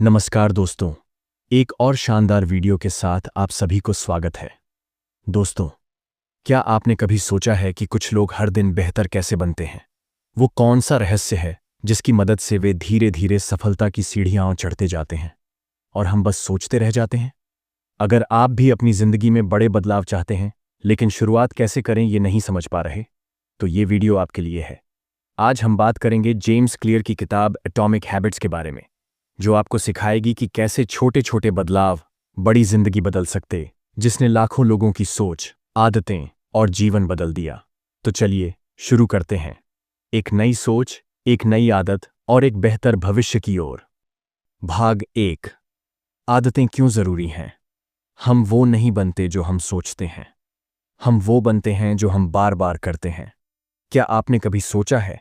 नमस्कार दोस्तों, एक और शानदार वीडियो के साथ आप सभी को स्वागत है। दोस्तों, क्या आपने कभी सोचा है कि कुछ लोग हर दिन बेहतर कैसे बनते हैं? वो कौन सा रहस्य है जिसकी मदद से वे धीरे धीरे सफलता की सीढ़ियां चढ़ते जाते हैं और हम बस सोचते रह जाते हैं? अगर आप भी अपनी जिंदगी में बड़े बदलाव चाहते हैं लेकिन शुरुआत कैसे करें ये नहीं समझ पा रहे, तो ये वीडियो आपके लिए है। आज हम बात करेंगे जेम्स क्लियर की किताब एटॉमिक हैबिट्स के बारे में, जो आपको सिखाएगी कि कैसे छोटे छोटे बदलाव बड़ी जिंदगी बदल सकते, जिसने लाखों लोगों की सोच, आदतें और जीवन बदल दिया। तो चलिए शुरू करते हैं। एक नई सोच, एक नई आदत और एक बेहतर भविष्य की ओर। भाग 1। आदतें क्यों जरूरी हैं? हम वो नहीं बनते जो हम सोचते हैं, हम वो बनते हैं जो हम बार बार करते हैं। क्या आपने कभी सोचा है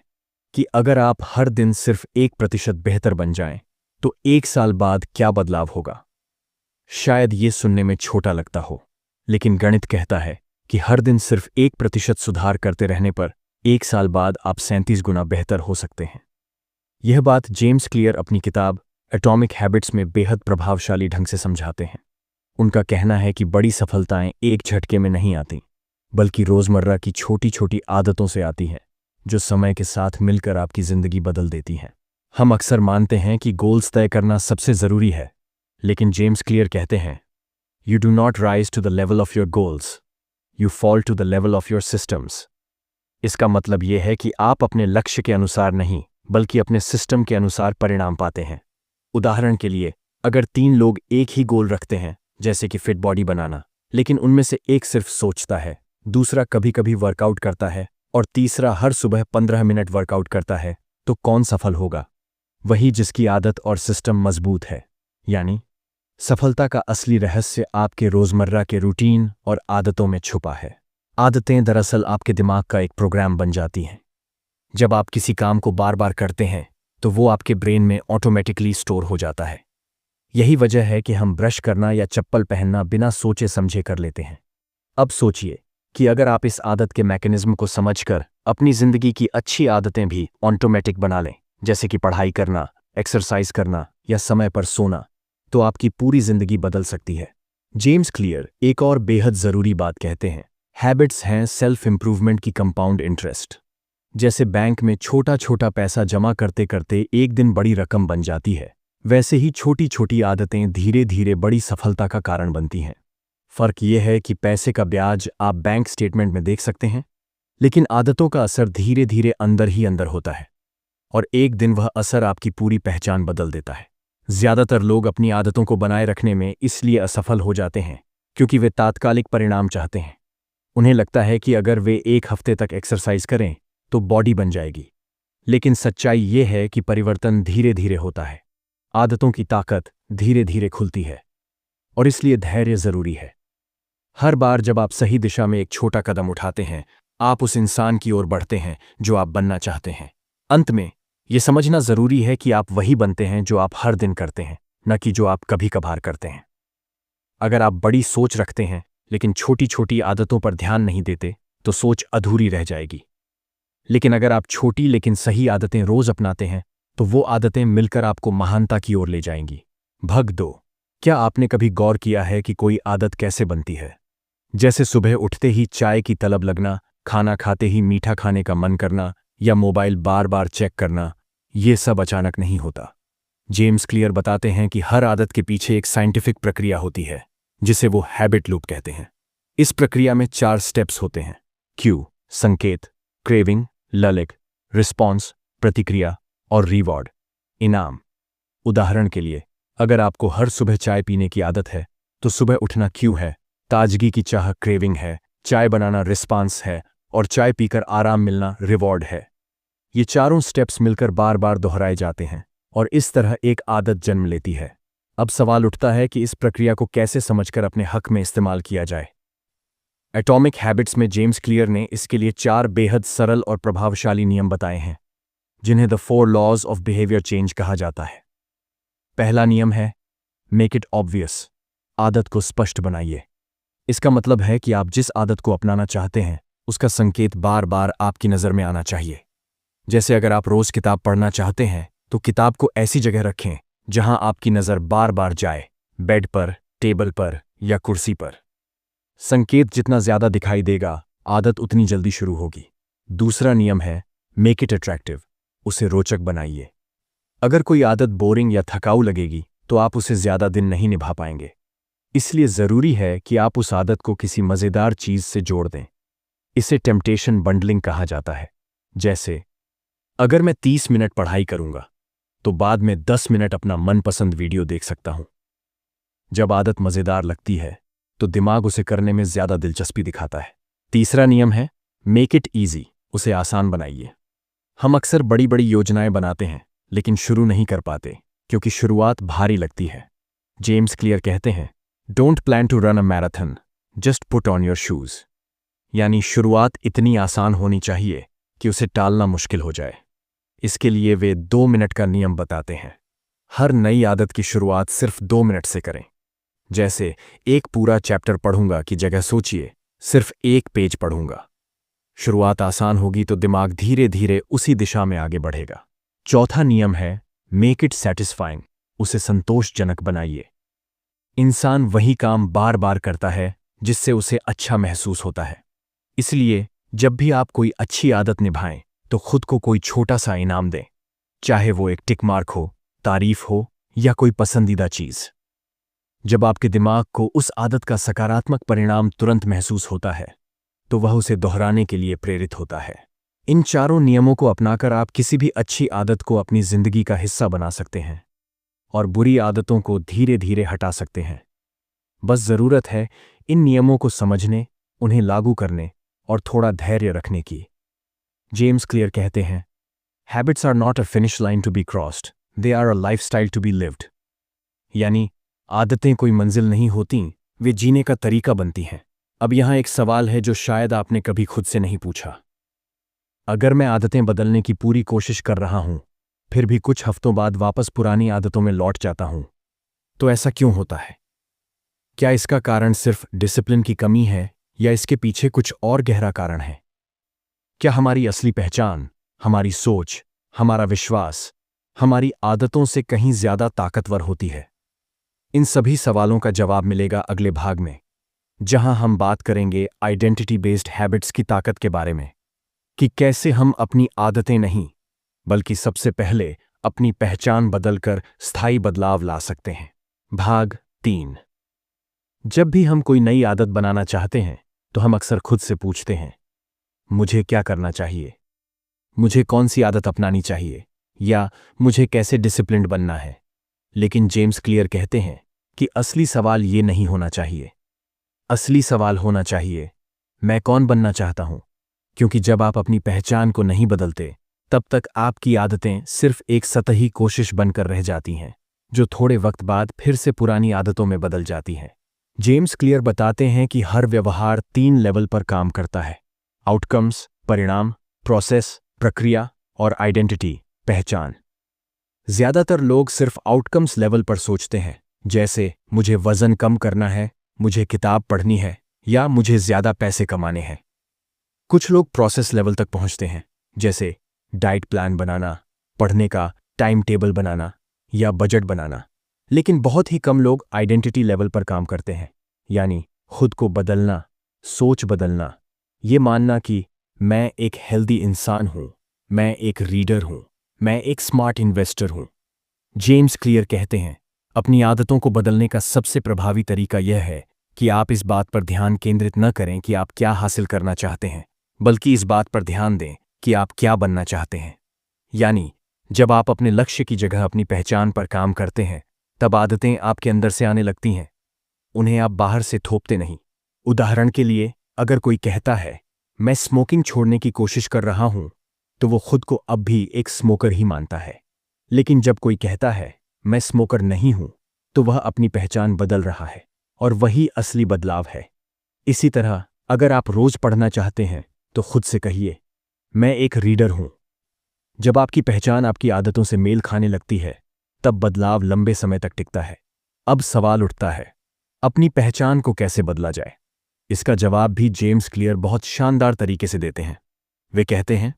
कि अगर आप हर दिन सिर्फ 1% बेहतर बन जाएं, तो 1 साल बाद क्या बदलाव होगा? शायद ये सुनने में छोटा लगता हो, लेकिन गणित कहता है कि हर दिन सिर्फ 1% सुधार करते रहने पर 1 साल बाद आप 37 गुना बेहतर हो सकते हैं। यह बात जेम्स क्लियर अपनी किताब एटॉमिक हैबिट्स में बेहद प्रभावशाली ढंग से समझाते हैं। उनका कहना है कि बड़ी सफलताएं एक झटके में नहीं आती, बल्कि रोजमर्रा की छोटी छोटी आदतों से आती हैं, जो समय के साथ मिलकर आपकी जिंदगी बदल देती हैं। हम अक्सर मानते हैं कि गोल्स तय करना सबसे जरूरी है, लेकिन जेम्स क्लियर कहते हैं, you do not rise to the level of your goals, you fall to the level of your systems. इसका मतलब यह है कि आप अपने लक्ष्य के अनुसार नहीं, बल्कि अपने सिस्टम के अनुसार परिणाम पाते हैं। उदाहरण के लिए, अगर 3 लोग एक ही गोल रखते हैं, जैसे कि फिट बॉडी बनाना, लेकिन उनमें से एक सिर्फ सोचता है, दूसरा कभी कभी वर्कआउट करता है और तीसरा हर सुबह 15 मिनट वर्कआउट करता है, तो कौन सफल होगा? वही जिसकी आदत और सिस्टम मजबूत है। यानी सफलता का असली रहस्य आपके रोजमर्रा के रूटीन और आदतों में छुपा है। आदतें दरअसल आपके दिमाग का एक प्रोग्राम बन जाती हैं। जब आप किसी काम को बार बार करते हैं, तो वो आपके ब्रेन में ऑटोमेटिकली स्टोर हो जाता है। यही वजह है कि हम ब्रश करना या चप्पल पहनना बिना सोचे समझे कर लेते हैं। अब सोचिए कि अगर आप इस आदत के मैकेनिज्म को समझकर अपनी जिंदगी की अच्छी आदतें भी ऑटोमेटिक बना लें, जैसे कि पढ़ाई करना, एक्सरसाइज करना या समय पर सोना, तो आपकी पूरी जिंदगी बदल सकती है। जेम्स क्लियर एक और बेहद जरूरी बात कहते हैं, हैबिट्स हैं सेल्फ इंप्रूवमेंट की कंपाउंड इंटरेस्ट। जैसे बैंक में छोटा छोटा पैसा जमा करते करते एक दिन बड़ी रकम बन जाती है, वैसे ही छोटी छोटी आदतें धीरे धीरे बड़ी सफलता का कारण बनती हैं। फर्क यह है कि पैसे का ब्याज आप बैंक स्टेटमेंट में देख सकते हैं, लेकिन आदतों का असर धीरे धीरे अंदर ही अंदर होता है, और एक दिन वह असर आपकी पूरी पहचान बदल देता है। ज्यादातर लोग अपनी आदतों को बनाए रखने में इसलिए असफल हो जाते हैं क्योंकि वे तात्कालिक परिणाम चाहते हैं। उन्हें लगता है कि अगर वे 1 हफ्ते तक एक्सरसाइज करें तो बॉडी बन जाएगी, लेकिन सच्चाई ये है कि परिवर्तन धीरे धीरे होता है। आदतों की ताकत धीरे धीरे खुलती है, और इसलिए धैर्य जरूरी है। हर बार जब आप सही दिशा में एक छोटा कदम उठाते हैं, आप उस इंसान की ओर बढ़ते हैं जो आप बनना चाहते हैं। अंत में यह समझना जरूरी है कि आप वही बनते हैं जो आप हर दिन करते हैं, न कि जो आप कभी कभार करते हैं। अगर आप बड़ी सोच रखते हैं लेकिन छोटी छोटी आदतों पर ध्यान नहीं देते, तो सोच अधूरी रह जाएगी। लेकिन अगर आप छोटी लेकिन सही आदतें रोज अपनाते हैं, तो वो आदतें मिलकर आपको महानता की ओर ले जाएंगी। भाग 2। क्या आपने कभी गौर किया है कि कोई आदत कैसे बनती है? जैसे सुबह उठते ही चाय की तलब लगना, खाना खाते ही मीठा खाने का मन करना या मोबाइल बार बार चेक करना, ये सब अचानक नहीं होता। जेम्स क्लियर बताते हैं कि हर आदत के पीछे एक साइंटिफिक प्रक्रिया होती है, जिसे वो हैबिट लूप कहते हैं। इस प्रक्रिया में 4 स्टेप्स होते हैं: क्यू संकेत, क्रेविंग ललिक, रिस्पॉन्स प्रतिक्रिया और रिवॉर्ड इनाम। उदाहरण के लिए, अगर आपको हर सुबह चाय पीने की आदत है, तो सुबह उठना क्यू है, ताजगी की चाह क्रेविंग है, चाय बनाना रिस्पॉन्स है और चाय पीकर आराम मिलना रिवॉर्ड है। ये चारों स्टेप्स मिलकर बार बार दोहराए जाते हैं और इस तरह एक आदत जन्म लेती है। अब सवाल उठता है कि इस प्रक्रिया को कैसे समझकर अपने हक में इस्तेमाल किया जाए। एटॉमिक हैबिट्स में जेम्स क्लियर ने इसके लिए 4 बेहद सरल और प्रभावशाली नियम बताए हैं, जिन्हें the 4 laws of behaviour change कहा जाता है। पहला नियम है मेक इट ऑब्वियस। आदत को स्पष्ट बनाइए। इसका मतलब है कि आप जिस आदत को अपनाना चाहते हैं, उसका संकेत बार बार आपकी नज़र में आना चाहिए। जैसे अगर आप रोज किताब पढ़ना चाहते हैं, तो किताब को ऐसी जगह रखें जहां आपकी नज़र बार बार जाए, बेड पर, टेबल पर या कुर्सी पर। संकेत जितना ज़्यादा दिखाई देगा, आदत उतनी जल्दी शुरू होगी। दूसरा नियम है मेक इट अट्रैक्टिव, उसे रोचक बनाइए। अगर कोई आदत बोरिंग या थकाऊ लगेगी तो आप उसे ज़्यादा दिन नहीं निभा पाएंगे। इसलिए ज़रूरी है कि आप उस आदत को किसी मज़ेदार चीज़ से जोड़ दें। इसे टेम्पटेशन बंडलिंग कहा जाता है। जैसे, अगर मैं 30 मिनट पढ़ाई करूंगा तो बाद में 10 मिनट अपना मनपसंद वीडियो देख सकता हूं। जब आदत मज़ेदार लगती है तो दिमाग उसे करने में ज़्यादा दिलचस्पी दिखाता है। तीसरा नियम है मेक इट ईजी, उसे आसान बनाइए। हम अक्सर बड़ी बड़ी योजनाएं बनाते हैं लेकिन शुरू नहीं कर पाते क्योंकि शुरुआत भारी लगती है। जेम्स क्लियर कहते हैं, don't plan to run a marathon, just put on your shoes. यानी शुरुआत इतनी आसान होनी चाहिए कि उसे टालना मुश्किल हो जाए। इसके लिए वे 2 मिनट का नियम बताते हैं। हर नई आदत की शुरुआत सिर्फ 2 मिनट से करें। जैसे, एक पूरा चैप्टर पढ़ूंगा की जगह सोचिए सिर्फ 1 पेज पढ़ूंगा। शुरुआत आसान होगी तो दिमाग धीरे धीरे उसी दिशा में आगे बढ़ेगा। चौथा नियम है मेक इट सेटिस्फाइंग, उसे संतोषजनक बनाइए। इंसान वही काम बार बार करता है जिससे उसे अच्छा महसूस होता है। इसलिए जब भी आप कोई अच्छी आदत निभाएं तो खुद को कोई छोटा सा इनाम दें, चाहे वो एक टिक मार्क हो, तारीफ हो या कोई पसंदीदा चीज। जब आपके दिमाग को उस आदत का सकारात्मक परिणाम तुरंत महसूस होता है तो वह उसे दोहराने के लिए प्रेरित होता है। इन चारों नियमों को अपनाकर आप किसी भी अच्छी आदत को अपनी जिंदगी का हिस्सा बना सकते हैं और बुरी आदतों को धीरे धीरे हटा सकते हैं। बस जरूरत है इन नियमों को समझने, उन्हें लागू करने और थोड़ा धैर्य रखने की। जेम्स क्लियर कहते हैं, habits are not a finish line to be crossed, they are a lifestyle to be lived. यानी आदतें कोई मंजिल नहीं होती, वे जीने का तरीका बनती हैं। अब यहां एक सवाल है जो शायद आपने कभी खुद से नहीं पूछा। अगर मैं आदतें बदलने की पूरी कोशिश कर रहा हूं, फिर भी कुछ हफ्तों बाद वापस पुरानी आदतों में लौट जाता हूं, तो ऐसा क्यों होता है? क्या इसका कारण सिर्फ डिसिप्लिन की कमी है या इसके पीछे कुछ और गहरा कारण है? क्या हमारी असली पहचान, हमारी सोच, हमारा विश्वास, हमारी आदतों से कहीं ज्यादा ताकतवर होती है? इन सभी सवालों का जवाब मिलेगा अगले भाग में, जहां हम बात करेंगे आइडेंटिटी बेस्ड हैबिट्स की ताकत के बारे में, कि कैसे हम अपनी आदतें नहीं बल्कि सबसे पहले अपनी पहचान बदलकर स्थायी बदलाव ला सकते हैं। भाग 3। जब भी हम कोई नई आदत बनाना चाहते हैं तो हम अक्सर खुद से पूछते हैं, मुझे क्या करना चाहिए? मुझे कौन सी आदत अपनानी चाहिए? या मुझे कैसे डिसिप्लिन्ड बनना है? लेकिन जेम्स क्लियर कहते हैं कि असली सवाल ये नहीं होना चाहिए। असली सवाल होना चाहिए, मैं कौन बनना चाहता हूं? क्योंकि जब आप अपनी पहचान को नहीं बदलते तब तक आपकी आदतें सिर्फ एक सतही कोशिश बनकर रह जाती हैं, जो थोड़े वक्त बाद फिर से पुरानी आदतों में बदल जाती हैं। जेम्स क्लियर बताते हैं कि हर व्यवहार 3 लेवल पर काम करता है: आउटकम्स, परिणाम, प्रोसेस, प्रक्रिया, और आइडेंटिटी, पहचान। ज्यादातर लोग सिर्फ आउटकम्स लेवल पर सोचते हैं, जैसे मुझे वजन कम करना है, मुझे किताब पढ़नी है या मुझे ज्यादा पैसे कमाने हैं। कुछ लोग प्रोसेस लेवल तक पहुंचते हैं, जैसे डाइट प्लान बनाना, पढ़ने का टाइम टेबल बनाना या बजट बनाना। लेकिन बहुत ही कम लोग आइडेंटिटी लेवल पर काम करते हैं, यानी खुद को बदलना, सोच बदलना, ये मानना कि मैं एक हेल्दी इंसान हूं, मैं एक रीडर हूं, मैं एक स्मार्ट इन्वेस्टर हूं। जेम्स क्लियर कहते हैं, अपनी आदतों को बदलने का सबसे प्रभावी तरीका यह है कि आप इस बात पर ध्यान केंद्रित न करें कि आप क्या हासिल करना चाहते हैं, बल्कि इस बात पर ध्यान दें कि आप क्या बनना चाहते हैं। यानी जब आप अपने लक्ष्य की जगह अपनी पहचान पर काम करते हैं, तब आदतें आपके अंदर से आने लगती हैं, उन्हें आप बाहर से थोपते नहीं। उदाहरण के लिए, अगर कोई कहता है मैं स्मोकिंग छोड़ने की कोशिश कर रहा हूं, तो वो खुद को अब भी एक स्मोकर ही मानता है। लेकिन जब कोई कहता है मैं स्मोकर नहीं हूं, तो वह अपनी पहचान बदल रहा है, और वही असली बदलाव है। इसी तरह अगर आप रोज पढ़ना चाहते हैं तो खुद से कहिए, मैं एक रीडर हूं। जब आपकी पहचान आपकी आदतों से मेल खाने लगती है, तब बदलाव लंबे समय तक टिकता है। अब सवाल उठता है, अपनी पहचान को कैसे बदला जाए? इसका जवाब भी जेम्स क्लियर बहुत शानदार तरीके से देते हैं। वे कहते हैं,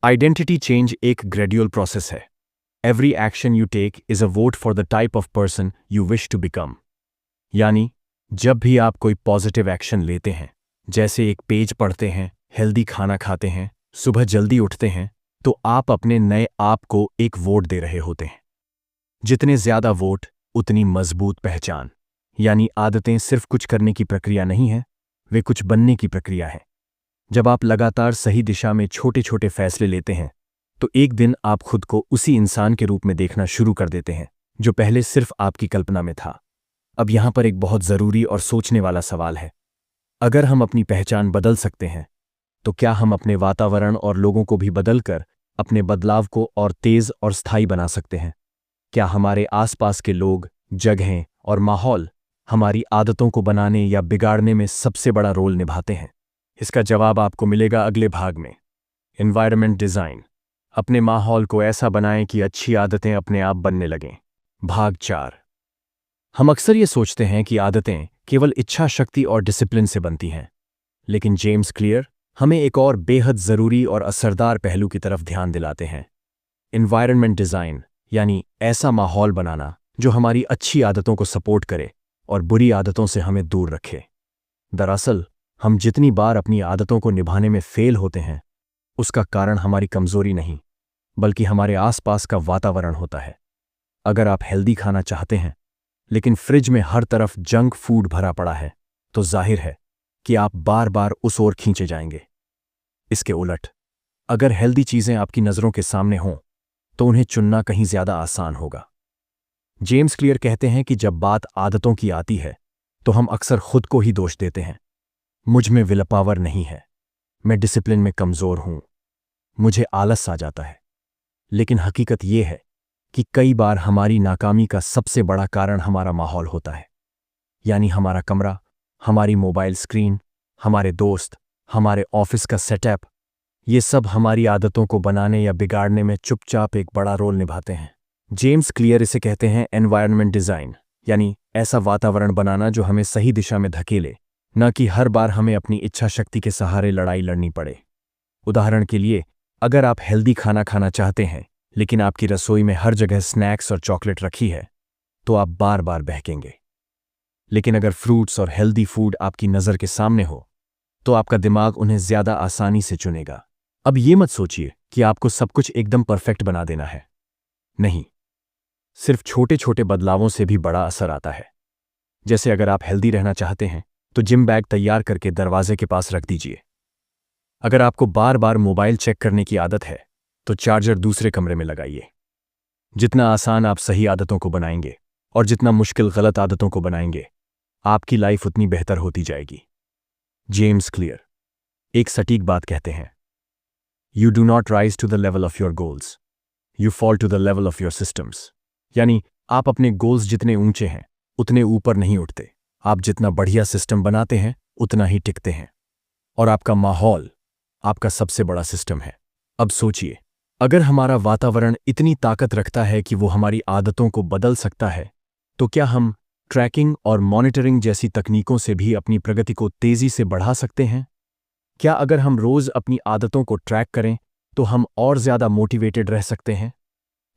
आइडेंटिटी चेंज एक ग्रेजुअल प्रोसेस है। Every action you take is a vote for the type of person you wish to become. यानी जब भी आप कोई पॉजिटिव एक्शन लेते हैं, जैसे एक पेज पढ़ते हैं, हेल्दी खाना खाते हैं, सुबह जल्दी उठते हैं, तो आप अपने नए आप को एक वोट दे रहे होते हैं। जितने ज्यादा वोट उतनी मजबूत पहचान। यानी आदतें सिर्फ कुछ करने की प्रक्रिया नहीं है, वे कुछ बनने की प्रक्रिया है। जब आप लगातार सही दिशा में छोटे छोटे फैसले लेते हैं तो एक दिन आप खुद को उसी इंसान के रूप में देखना शुरू कर देते हैं जो पहले सिर्फ आपकी कल्पना में था। अब यहां पर एक बहुत जरूरी और सोचने वाला सवाल है। अगर हम अपनी पहचान बदल सकते हैं तो क्या हम अपने वातावरण और लोगों को भी बदलकर अपने बदलाव को और तेज और स्थायी बना सकते हैं? क्या हमारे आसपास के लोग, जगहें और माहौल हमारी आदतों को बनाने या बिगाड़ने में सबसे बड़ा रोल निभाते हैं? इसका जवाब आपको मिलेगा अगले भाग में। Environment design. अपने माहौल को ऐसा बनाएं कि अच्छी आदतें अपने आप बनने लगें। भाग 4। हम अक्सर ये सोचते हैं कि आदतें केवल इच्छा शक्ति और डिसिप्लिन से बनती हैं, लेकिन जेम्स क्लियर हमें एक और बेहद जरूरी और असरदार पहलू की तरफ ध्यान दिलाते हैं। एनवायरनमेंट डिजाइन यानी ऐसा माहौल बनाना जो हमारी अच्छी आदतों को सपोर्ट करे और बुरी आदतों से हमें दूर रखे। दरअसल हम जितनी बार अपनी आदतों को निभाने में फेल होते हैं, उसका कारण हमारी कमजोरी नहीं, बल्कि हमारे आसपास का वातावरण होता है। अगर आप हेल्दी खाना चाहते हैं लेकिन फ्रिज में हर तरफ जंक फूड भरा पड़ा है, तो जाहिर है कि आप बार बार उस ओर खींचे जाएंगे। इसके उलट अगर हेल्दी चीजें आपकी नजरों के सामने हों तो उन्हें चुनना कहीं ज्यादा आसान होगा। जेम्स क्लियर कहते हैं कि जब बात आदतों की आती है तो हम अक्सर खुद को ही दोष देते हैं। मुझ में विल पावर नहीं है, मैं डिसिप्लिन में कमजोर हूं, मुझे आलस आ जाता है। लेकिन हकीकत यह है कि कई बार हमारी नाकामी का सबसे बड़ा कारण हमारा माहौल होता है। यानी हमारा कमरा, हमारी मोबाइल स्क्रीन, हमारे दोस्त, हमारे ऑफिस का सेटअप, ये सब हमारी आदतों को बनाने या बिगाड़ने में चुपचाप एक बड़ा रोल निभाते हैं। जेम्स क्लियर इसे कहते हैं एनवायरनमेंट डिजाइन, यानी ऐसा वातावरण बनाना जो हमें सही दिशा में धकेले, न कि हर बार हमें अपनी इच्छा शक्ति के सहारे लड़ाई लड़नी पड़े। उदाहरण के लिए, अगर आप हेल्दी खाना खाना चाहते हैं लेकिन आपकी रसोई में हर जगह स्नैक्स और चॉकलेट रखी है, तो आप बार बार बहकेंगे। लेकिन अगर फ्रूट्स और हेल्दी फूड आपकी नज़र के सामने हो तो आपका दिमाग उन्हें ज्यादा आसानी से चुनेगा। अब ये मत सोचिए कि आपको सब कुछ एकदम परफेक्ट बना देना है। नहीं, सिर्फ छोटे छोटे बदलावों से भी बड़ा असर आता है। जैसे अगर आप हेल्दी रहना चाहते हैं तो जिम बैग तैयार करके दरवाजे के पास रख दीजिए। अगर आपको बार बार मोबाइल चेक करने की आदत है तो चार्जर दूसरे कमरे में लगाइए। जितना आसान आप सही आदतों को बनाएंगे और जितना मुश्किल गलत आदतों को बनाएंगे, आपकी लाइफ उतनी बेहतर होती जाएगी। जेम्स क्लियर एक सटीक बात कहते हैं, you do not rise to the level of your goals, you fall to the level of your systems. यानी आप अपने गोल्स जितने ऊंचे हैं उतने ऊपर नहीं उठते, आप जितना बढ़िया सिस्टम बनाते हैं उतना ही टिकते हैं। और आपका माहौल आपका सबसे बड़ा सिस्टम है। अब सोचिए, अगर हमारा वातावरण इतनी ताकत रखता है कि वो हमारी आदतों को बदल सकता है, तो क्या हम ट्रैकिंग और मॉनिटरिंग जैसी तकनीकों से भी अपनी प्रगति को तेजी से बढ़ा सकते हैं? क्या अगर हम रोज अपनी आदतों को ट्रैक करें तो हम और ज्यादा मोटिवेटेड रह सकते हैं?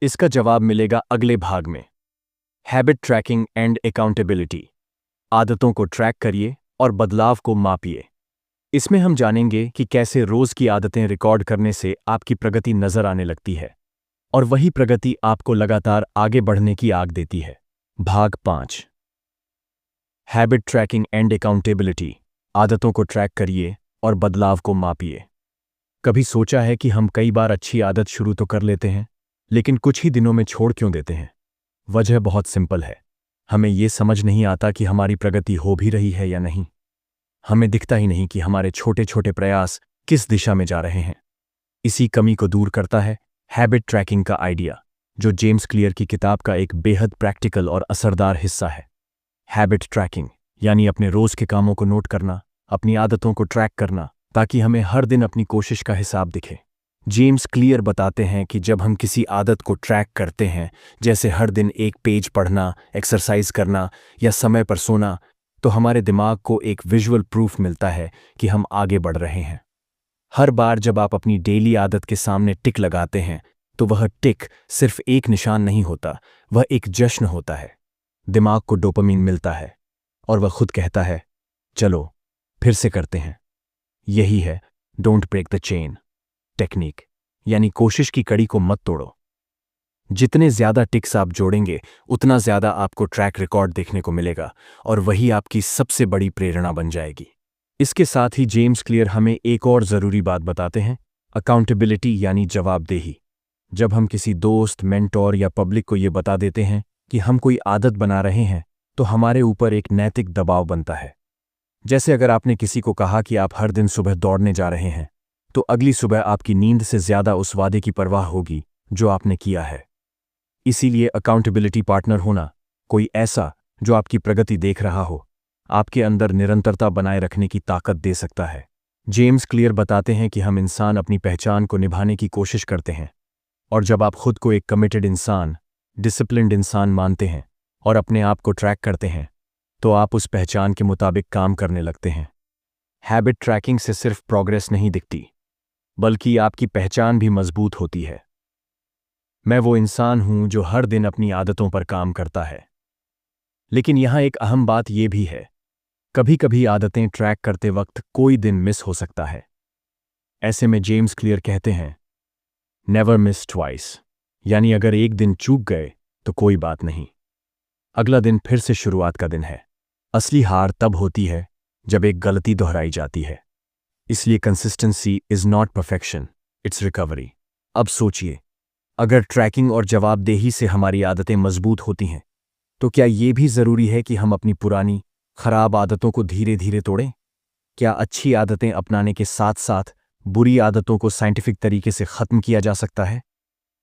इसका जवाब मिलेगा अगले भाग में। Habit tracking and accountability. आदतों को ट्रैक करिए और बदलाव को मापिए। इसमें हम जानेंगे कि कैसे रोज की आदतें रिकॉर्ड करने से आपकी प्रगति नजर आने लगती है और वही प्रगति आपको लगातार आगे बढ़ने की आग देती है। भाग 5। Habit tracking and accountability. आदतों को ट्रैक करिए और बदलाव को मापिए। कभी सोचा है कि हम कई बार अच्छी आदत शुरू तो कर लेते हैं लेकिन कुछ ही दिनों में छोड़ क्यों देते हैं? वजह बहुत सिंपल है, हमें यह समझ नहीं आता कि हमारी प्रगति हो भी रही है या नहीं। हमें दिखता ही नहीं कि हमारे छोटे छोटे प्रयास किस दिशा में जा रहे हैं। इसी कमी को दूर करता है हैबिट ट्रैकिंग का आइडिया, जो जेम्स क्लियर की किताब का एक बेहद प्रैक्टिकल और असरदार हिस्सा है। हैबिट ट्रैकिंग यानी अपने रोज के कामों को नोट करना, अपनी आदतों को ट्रैक करना, ताकि हमें हर दिन अपनी कोशिश का हिसाब दिखे। जेम्स क्लियर बताते हैं कि जब हम किसी आदत को ट्रैक करते हैं, जैसे हर दिन एक पेज पढ़ना, एक्सरसाइज करना या समय पर सोना, तो हमारे दिमाग को एक विजुअल प्रूफ मिलता है कि हम आगे बढ़ रहे हैं। हर बार जब आप अपनी डेली आदत के सामने टिक लगाते हैं तो वह टिक सिर्फ एक निशान नहीं होता, वह एक जश्न होता है। दिमाग को डोपामीन मिलता है और वह खुद कहता है, चलो फिर से करते हैं। यही है don't break the chain technique, यानी कोशिश की कड़ी को मत तोड़ो। जितने ज्यादा टिक्स आप जोड़ेंगे उतना ज्यादा आपको ट्रैक रिकॉर्ड देखने को मिलेगा और वही आपकी सबसे बड़ी प्रेरणा बन जाएगी। इसके साथ ही जेम्स क्लियर हमें एक और जरूरी बात बताते हैं, अकाउंटेबिलिटी यानी जवाबदेही। जब हम किसी दोस्त, मेंटोर या पब्लिक को ये बता देते हैं कि हम कोई आदत बना रहे हैं तो हमारे ऊपर एक नैतिक दबाव बनता है। जैसे अगर आपने किसी को कहा कि आप हर दिन सुबह दौड़ने जा रहे हैं तो अगली सुबह आपकी नींद से ज्यादा उस वादे की परवाह होगी जो आपने किया है। इसीलिए अकाउंटेबिलिटी पार्टनर होना, कोई ऐसा जो आपकी प्रगति देख रहा हो, आपके अंदर निरंतरता बनाए रखने की ताकत दे सकता है। जेम्स क्लियर बताते हैं कि हम इंसान अपनी पहचान को निभाने की कोशिश करते हैं, और जब आप खुद को एक कमिटेड इंसान, डिसिप्लिन्ड इंसान मानते हैं और अपने आप को ट्रैक करते हैं तो आप उस पहचान के मुताबिक काम करने लगते हैं। हैबिट ट्रैकिंग से सिर्फ प्रोग्रेस नहीं दिखती, बल्कि आपकी पहचान भी मजबूत होती है। मैं वो इंसान हूं जो हर दिन अपनी आदतों पर काम करता है। लेकिन यहां एक अहम बात यह भी है, कभी कभी आदतें ट्रैक करते वक्त कोई दिन मिस हो सकता है। ऐसे में जेम्स क्लियर कहते हैं, नेवर मिस ट्वाइस, यानी अगर एक दिन चूक गए तो कोई बात नहीं, अगला दिन फिर से शुरुआत का दिन है। असली हार तब होती है जब एक गलती दोहराई जाती है। इसलिए consistency is not perfection, it's recovery. अब सोचिए, अगर ट्रैकिंग और जवाबदेही से हमारी आदतें मजबूत होती हैं तो क्या यह भी जरूरी है कि हम अपनी पुरानी खराब आदतों को धीरे धीरे तोड़ें? क्या अच्छी आदतें अपनाने के साथ साथ बुरी आदतों को साइंटिफिक तरीके से खत्म किया जा सकता है?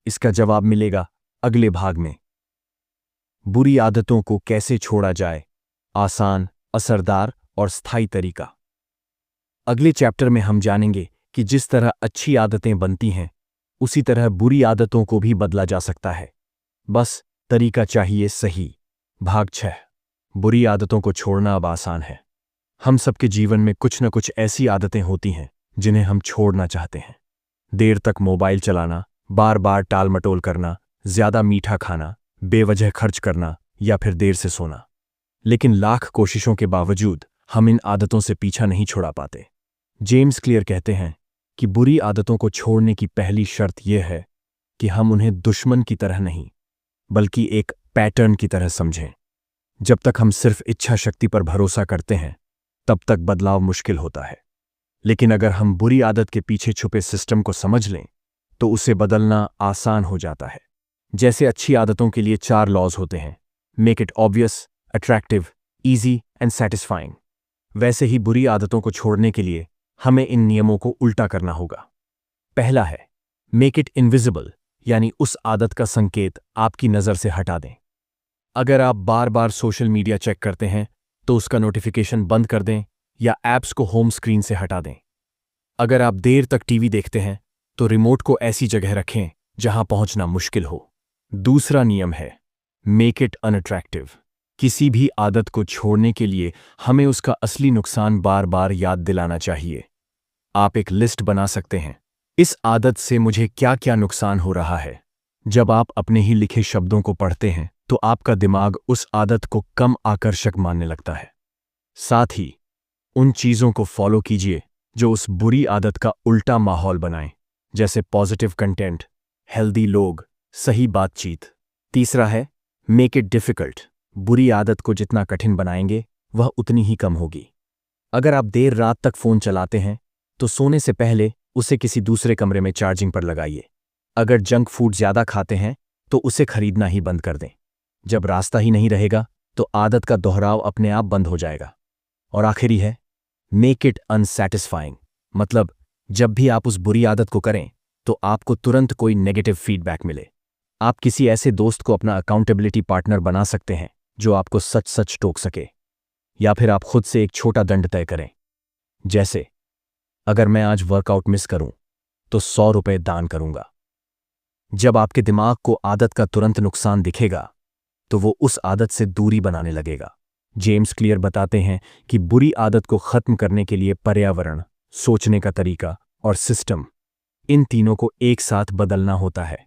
इसका जवाब मिलेगा अगले भाग में। बुरी आदतों को कैसे छोड़ा जाए, आसान, असरदार और स्थायी तरीका। अगले चैप्टर में हम जानेंगे कि जिस तरह अच्छी आदतें बनती हैं उसी तरह बुरी आदतों को भी बदला जा सकता है, बस तरीका चाहिए सही। भाग 6, बुरी आदतों को छोड़ना अब आसान है। हम सबके जीवन में कुछ न कुछ ऐसी आदतें होती हैं जिन्हें हम छोड़ना चाहते हैं। देर तक मोबाइल चलाना, बार बार टाल मटोल करना, ज्यादा मीठा खाना, बेवजह खर्च करना या फिर देर से सोना। लेकिन लाख कोशिशों के बावजूद हम इन आदतों से पीछा नहीं छुड़ा पाते। जेम्स क्लियर कहते हैं कि बुरी आदतों को छोड़ने की पहली शर्त यह है कि हम उन्हें दुश्मन की तरह नहीं, बल्कि एक पैटर्न की तरह समझें। जब तक हम सिर्फ इच्छा शक्ति पर भरोसा करते हैं तब तक बदलाव मुश्किल होता है। लेकिन अगर हम बुरी आदत के पीछे छुपे सिस्टम को समझ लें तो उसे बदलना आसान हो जाता है। जैसे अच्छी आदतों के लिए 4 लॉज होते हैं, make it obvious, attractive, easy and satisfying, वैसे ही बुरी आदतों को छोड़ने के लिए हमें इन नियमों को उल्टा करना होगा। पहला है मेक इट इनविजिबल, यानी उस आदत का संकेत आपकी नज़र से हटा दें। अगर आप बार बार सोशल मीडिया चेक करते हैं तो उसका नोटिफिकेशन बंद कर दें या ऐप्स को होम स्क्रीन से हटा दें। अगर आप देर तक टीवी देखते हैं तो रिमोट को ऐसी जगह रखें जहां पहुंचना मुश्किल हो। दूसरा नियम है मेक इट अनअट्रैक्टिव। किसी भी आदत को छोड़ने के लिए हमें उसका असली नुकसान बार बार याद दिलाना चाहिए। आप एक लिस्ट बना सकते हैं, इस आदत से मुझे क्या क्या नुकसान हो रहा है। जब आप अपने ही लिखे शब्दों को पढ़ते हैं तो आपका दिमाग उस आदत को कम आकर्षक मानने लगता है। साथ ही उन चीजों को फॉलो कीजिए जो उस बुरी आदत का उल्टा माहौल बनाएं, जैसे पॉजिटिव कंटेंट, हेल्दी लोग, सही बातचीत। तीसरा है मेक इट डिफिकल्ट। बुरी आदत को जितना कठिन बनाएंगे वह उतनी ही कम होगी। अगर आप देर रात तक फोन चलाते हैं तो सोने से पहले उसे किसी दूसरे कमरे में चार्जिंग पर लगाइए। अगर जंक फूड ज्यादा खाते हैं तो उसे खरीदना ही बंद कर दें। जब रास्ता ही नहीं रहेगा तो आदत का दोहराव अपने आप बंद हो जाएगा। और आखिरी है मेक इट अनसैटिस्फाइंग, मतलब जब भी आप उस बुरी आदत को करें तो आपको तुरंत कोई नेगेटिव फीडबैक मिले। आप किसी ऐसे दोस्त को अपना अकाउंटेबिलिटी पार्टनर बना सकते हैं जो आपको सच सच टोक सके, या फिर आप खुद से एक छोटा दंड तय करें, जैसे अगर मैं आज वर्कआउट मिस करूं तो 100 रुपए दान करूंगा। जब आपके दिमाग को आदत का तुरंत नुकसान दिखेगा तो वो उस आदत से दूरी बनाने लगेगा। जेम्स क्लियर बताते हैं कि बुरी आदत को खत्म करने के लिए पर्यावरण, सोचने का तरीका और सिस्टम, इन तीनों को एक साथ बदलना होता है।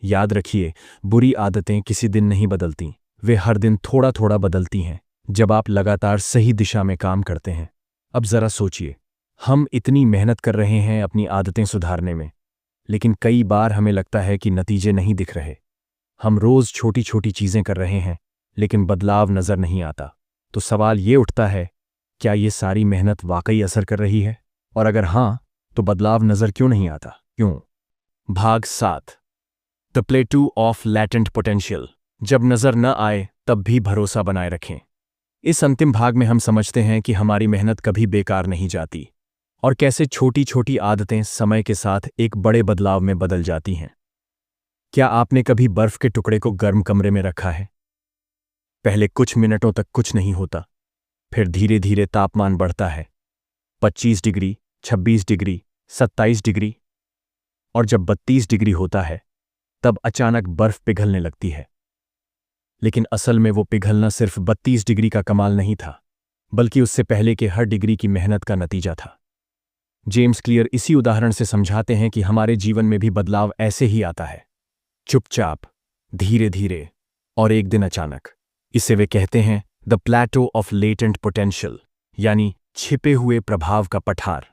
याद रखिए, बुरी आदतें किसी दिन नहीं बदलती, वे हर दिन थोड़ा थोड़ा बदलती हैं जब आप लगातार सही दिशा में काम करते हैं। अब जरा सोचिए, हम इतनी मेहनत कर रहे हैं अपनी आदतें सुधारने में, लेकिन कई बार हमें लगता है कि नतीजे नहीं दिख रहे। हम रोज छोटी छोटी चीजें कर रहे हैं, लेकिन बदलाव नजर नहीं आता। तो सवाल ये उठता है, क्या ये सारी मेहनत वाकई असर कर रही है? और अगर हाँ, तो बदलाव नजर क्यों नहीं आता? क्यों? भाग 7, द प्लेटू ऑफ लैटेंट पोटेंशियल। जब नजर न आए तब भी भरोसा बनाए रखें। इस अंतिम भाग में हम समझते हैं कि हमारी मेहनत कभी बेकार नहीं जाती और कैसे छोटी छोटी आदतें समय के साथ एक बड़े बदलाव में बदल जाती हैं। क्या आपने कभी बर्फ के टुकड़े को गर्म कमरे में रखा है? पहले कुछ मिनटों तक कुछ नहीं होता, फिर धीरे धीरे तापमान बढ़ता है, 25 डिग्री, 26 डिग्री, 27 डिग्री, और जब 32 डिग्री होता है तब अचानक बर्फ पिघलने लगती है। लेकिन असल में वो पिघलना सिर्फ 32 डिग्री का कमाल नहीं था, बल्कि उससे पहले के हर डिग्री की मेहनत का नतीजा था। जेम्स क्लियर इसी उदाहरण से समझाते हैं कि हमारे जीवन में भी बदलाव ऐसे ही आता है, चुपचाप, धीरे धीरे और एक दिन अचानक। इसे वे कहते हैं the plateau of latent potential, यानी छिपे हुए प्रभाव का पठार।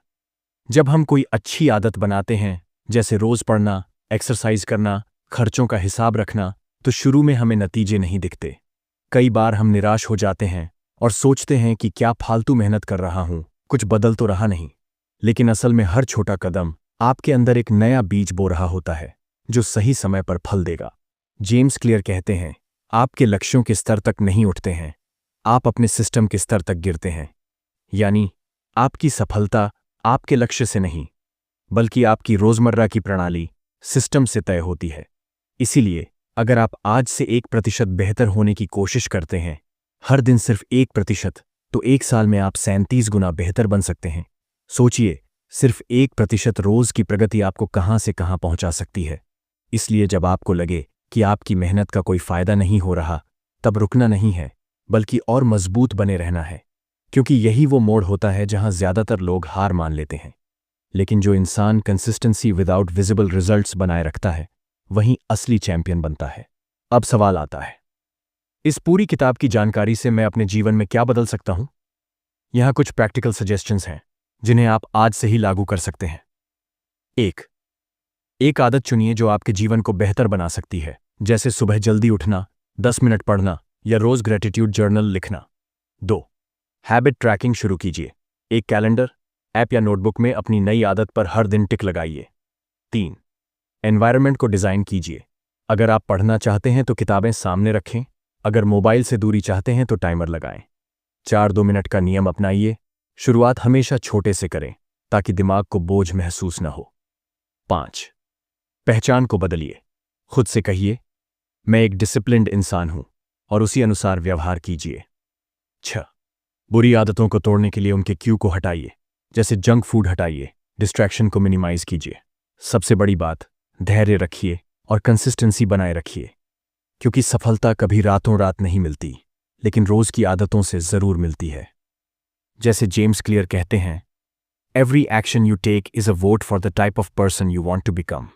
जब हम कोई अच्छी आदत बनाते हैं, जैसे रोज पढ़ना, एक्सरसाइज करना, खर्चों का हिसाब रखना, तो शुरू में हमें नतीजे नहीं दिखते। कई बार हम निराश हो जाते हैं और सोचते हैं कि क्या फालतू मेहनत कर रहा हूं, कुछ बदल तो रहा नहीं। लेकिन असल में हर छोटा कदम आपके अंदर एक नया बीज बो रहा होता है, जो सही समय पर फल देगा। जेम्स क्लियर कहते हैं, आपके लक्ष्यों के स्तर तक नहीं उठते हैं, आप अपने सिस्टम के स्तर तक गिरते हैं। यानी आपकी सफलता आपके लक्ष्य से नहीं, बल्कि आपकी रोजमर्रा की प्रणाली, सिस्टम से तय होती है। इसीलिए अगर आप आज से 1% बेहतर होने की कोशिश करते हैं, हर दिन सिर्फ 1%, तो 1 साल में आप 37 गुना बेहतर बन सकते हैं। सोचिए, सिर्फ 1% रोज की प्रगति आपको कहां से कहां पहुंचा सकती है। इसलिए जब आपको लगे कि आपकी मेहनत का कोई फायदा नहीं हो रहा, तब रुकना नहीं है, बल्कि और मजबूत बने रहना है। क्योंकि यही वो मोड़ होता है जहां ज्यादातर लोग हार मान लेते हैं। लेकिन जो इंसान कंसिस्टेंसी विदाउट विजिबल रिजल्ट्स बनाए रखता है, वहीं असली चैंपियन बनता है। अब सवाल आता है, इस पूरी किताब की जानकारी से मैं अपने जीवन में क्या बदल सकता हूं? यहां कुछ प्रैक्टिकल सजेशंस हैं जिन्हें आप आज से ही लागू कर सकते हैं। एक आदत चुनिए जो आपके जीवन को बेहतर बना सकती है, जैसे सुबह जल्दी उठना, 10 मिनट पढ़ना या रोज ग्रेटिट्यूड जर्नल लिखना। 2, हैबिट ट्रैकिंग शुरू कीजिए। एक कैलेंडर, ऐप या नोटबुक में अपनी नई आदत पर हर दिन टिक लगाइए। 3, एनवायरनमेंट को डिजाइन कीजिए। अगर आप पढ़ना चाहते हैं तो किताबें सामने रखें, अगर मोबाइल से दूरी चाहते हैं तो टाइमर लगाएं। 4 2 मिनट का नियम अपनाइए। शुरुआत हमेशा छोटे से करें ताकि दिमाग को बोझ महसूस न हो। 5, पहचान को बदलिए। खुद से कहिए, मैं एक डिसिप्लिन्ड इंसान हूं, और उसी अनुसार व्यवहार कीजिए। 6, बुरी आदतों को तोड़ने के लिए उनके क्यू को हटाइए, जैसे जंक फूड हटाइए, डिस्ट्रैक्शन को मिनिमाइज कीजिए। सबसे बड़ी बात, धैर्य रखिए और कंसिस्टेंसी बनाए रखिए, क्योंकि सफलता कभी रातों रात नहीं मिलती, लेकिन रोज की आदतों से जरूर मिलती है। जैसे जेम्स क्लियर कहते हैं, every action you take is a vote for the type of person you want to become.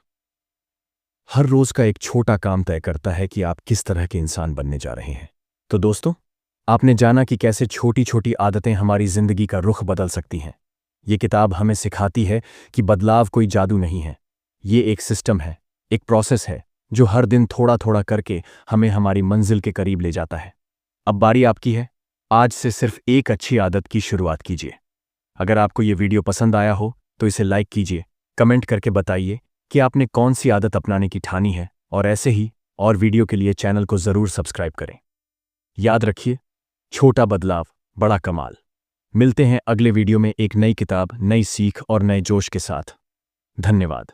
हर रोज का एक छोटा काम तय करता है कि आप किस तरह के इंसान बनने जा रहे हैं। तो दोस्तों, आपने जाना कि कैसे छोटी छोटी आदतें हमारी जिंदगी का रुख बदल सकती हैं। ये किताब हमें सिखाती है कि बदलाव कोई जादू नहीं है, ये एक सिस्टम है, एक प्रोसेस है जो हर दिन थोड़ा थोड़ा करके हमें हमारी मंजिल के करीब ले जाता है। अब बारी आपकी है, आज से सिर्फ एक अच्छी आदत की शुरुआत कीजिए। अगर आपको ये वीडियो पसंद आया हो तो इसे लाइक कीजिए, कमेंट करके बताइए कि आपने कौन सी आदत अपनाने की ठानी है, और ऐसे ही और वीडियो के लिए चैनल को जरूर सब्सक्राइब करें। याद रखिए, छोटा बदलाव, बड़ा कमाल। मिलते हैं अगले वीडियो में एक नई किताब, नई सीख और नए जोश के साथ। धन्यवाद।